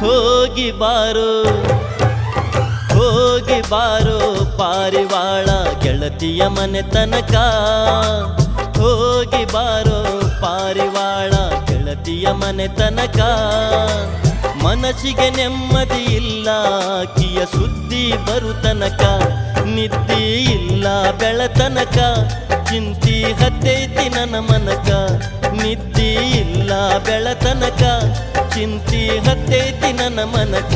ಹೋಗಿ ಬಾರೋ ಹೋಗಿ ಬಾರೋ ಪಾರಿವಾಳ ಗೆಳತಿಯ ಮನೆ ತನಕ ಹೋಗಿ ಬಾರೋ ಪಾರಿವಾಳ ಗೆಳತಿಯ ಮನೆ ತನಕ ಮನಸ್ಸಿಗೆ ನೆಮ್ಮದಿ ಇಲ್ಲ ಆಕಿಯ ಸುದ್ದಿ ಬರುತನಕ ನಿದ್ದಿ ಇಲ್ಲ ಬೆಳತನಕ ಚಿಂತಿ ಹತ್ತೈತಿ ನನ್ನ ಮನಕ ನಿದ್ದಿ ಇಲ್ಲ ಬೆಳತನಕ ಚಿಂತಿ ಹತ್ತೈತಿ ನನ್ನ ಮನಕ